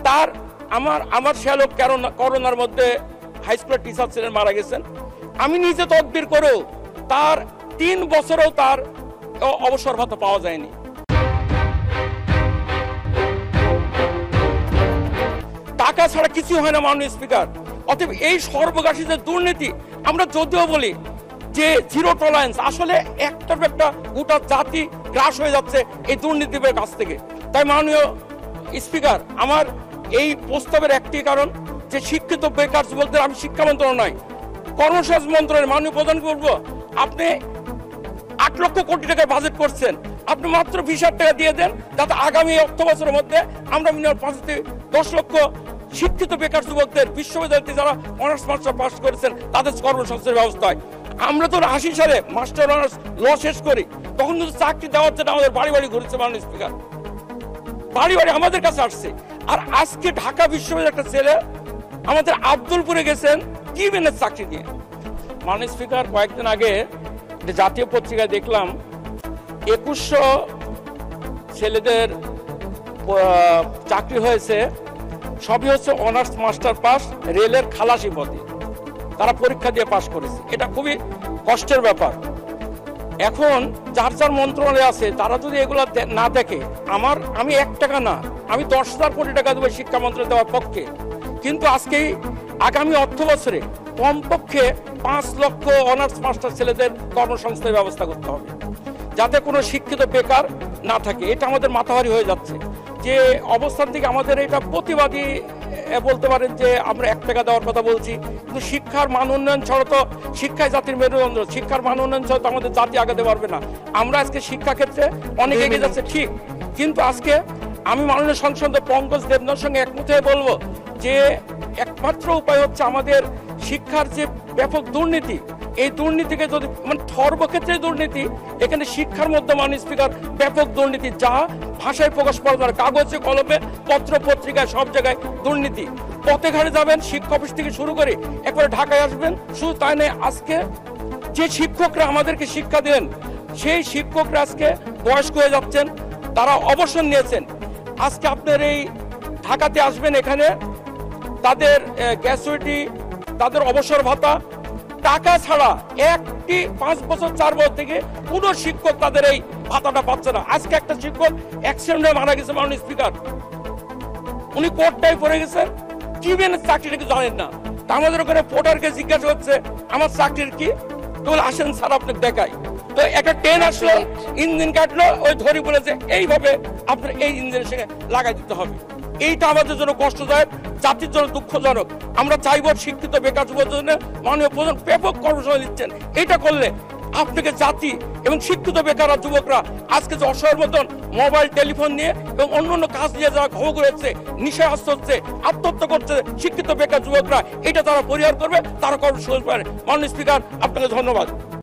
তার আমার শ্যালক করোনার মধ্যে হাই স্কুলের টিচার ছিলেন, মারা গেছেন। আমি নিজে তদবির করেও তার 3 বছরেও তার অবসর ভাতা পাওয়া যায়নি। টাকা ছাড়া কিছু হয় না মাননীয় স্পিকার। অতএব এই সর্বগ্রাসী যে দুর্নীতি, আমরা যদিও বলি যে জিরো টলারেন্স, আসলে একটা গোটা জাতি গ্রাস হয়ে যাচ্ছে এই দুর্নীতির কাছ থেকে। তাই মাননীয় স্পিকার, আমার এই প্রস্তাবের একটি কারণ যে শিক্ষিত বেকার যুবকদের, আমি শিক্ষা মন্ত্রণালয় কর্মসংস্থান মন্ত্রণালয়ের মাননীয় প্রধানকে বলবো, আপনি 8 লক্ষ কোটি টাকা বাজেট করছেন, আপনি মাত্র 20,000 টাকা দিয়ে দেন, যাতে আগামী অর্থ বছরের মধ্যে আমরা মিনিমাম 5 থেকে 10 লক্ষ শিক্ষিত বেকার যুবকদের, বিশ্ববিদ্যালয়তে যারা অনার্স মাস্টার পাস করেছেন, তাদের কর্মসংস্থানের ব্যবস্থা হয়। আমরা তো 80 সালে মাস্টার অনার্স ল শেষ করি, তখন কিন্তু চাকরি দেওয়ার জন্য আমাদের বাড়ি বাড়ি ঘুরেছে মাননীয় স্পিকার, বাড়ি বাড়ি আমাদের কাছে আসছে। আর আজকে ঢাকা বিশ্ববিদ্যালয়ের একটা ছেলে আমাদের আব্দুলপুরে গেছেন কি মেনের চাকরি নিয়ে। মাননীয় স্পিকার, কয়েকদিন আগে জাতীয় পত্রিকায় দেখলাম 2100 ছেলেদের চাকরি হয়েছে, সবই হচ্ছে অনার্স মাস্টার পাস, রেলের খালাসি পদে তারা পরীক্ষা দিয়ে পাস করেছে। এটা খুবই কষ্টের ব্যাপার। এখন যার যার মন্ত্রণালয় আছে, তারা যদি এগুলো না দেখে, আমি 1 টাকা না, আমি 10,000 কোটি টাকা দেবো শিক্ষা মন্ত্রণালয় দেওয়ার পক্ষে, কিন্তু আজকে আগামী অর্থ বছরে কমপক্ষে 5 লক্ষ অনার্স মাস্টার ছেলেদের কর্মসংস্থানের ব্যবস্থা করতে হবে, যাতে কোনো শিক্ষিত বেকার না থাকে। এটা আমাদের মাথাভারি হয়ে যাচ্ছে। যে অবস্থান থেকে আমাদের এটা প্রতিবাদী বলতে পারেন যে আমরা 1 টাকা দেওয়ার কথা বলছি, কিন্তু শিক্ষার মান উন্নয়ন ছাড়া তো, শিক্ষায় জাতির মেরুদণ্ড, শিক্ষার মান উন্নয়ন ছাড়া তো আমাদের জাতি আগাতে পারবে না। আমরা আজকে শিক্ষা ক্ষেত্রে অনেক এগিয়ে যাচ্ছে ঠিক, কিন্তু আজকে আমি মাননীয় সংসদ পঙ্কজ দেবনাথের সঙ্গে একমত হয়ে বলবো যে একমাত্র উপায় হচ্ছে আমাদের শিক্ষার যে ব্যাপক দুর্নীতি, এই দুর্নীতিকে যদি সর্বক্ষেত্রে দুর্নীতি, এখানে শিক্ষার মধ্যে মাননীয় স্পিকার ব্যাপক দুর্নীতি, যা ভাষায় প্রকাশ পাওয়া যায়, কাগজে কলমে পত্র পত্রিকায় সব জায়গায় দুর্নীতি। পথে ঘাটে যাবেন, শিক্ষা অফিস থেকে শুরু করে একবারে ঢাকায় আসবেন, শুধু তাই নয়, আজকে যে শিক্ষকরা আমাদেরকে শিক্ষা দেন, সেই শিক্ষকরা আজকে বয়স্ক হয়ে যাচ্ছেন, তারা অবসর নিয়েছেন। আজকে আপনার এই ঢাকাতে আসবেন, এখানে তাদের গ্র্যাচুইটি, তাদের অবসর ভাতা, টাকা ছাড়া একটি 5 বছর 4 বছর থেকে কোনো শিক্ষক তাদের এই ভাতাটা পাচ্ছে না। আজকে একটা শিক্ষক অ্যাক্সিডেন্টে মারা গেছে মাননীয় স্পিকার, উনি কোর্টটাই পড়ে গেছেন, কি মেনের চাকরিটা কি জানেন না। আমাদের ওখানে পোর্টারকে জিজ্ঞাসা হচ্ছে আমার চাকরির কি, তো আসেন স্যার আপনাকে দেখাই। তো একটা ট্রেন আসলো, ইঞ্জিন কাটলো, ওই ধরে বলেছে এইভাবে আপনার এই ইঞ্জিনের সঙ্গে লাগাই দিতে হবে। এইটা আমাদের জন্য কষ্টদায়ক, জাতির জন্য দুঃখজনক। আমরা চাইব শিক্ষিত বেকার যুবকদের জন্য মাননীয় প্রধান ব্যাপক কর্মসূচি দিচ্ছেন। এটা করলে আপনাকে জাতি এবং শিক্ষিত বেকার যুবকরা আজকে যে অসহায়ের মতন মোবাইল টেলিফোন নিয়ে এবং অন্য কাজ নিয়ে যারা খবর করেছে, নিশায় আসতে হচ্ছে, আত্মহত্যা করছে শিক্ষিত বেকার যুবকরা, এটা তারা পরিহার করবে, তারা কর্মসূচি পারে। মাননীয় স্পিকার, আপনাকে ধন্যবাদ।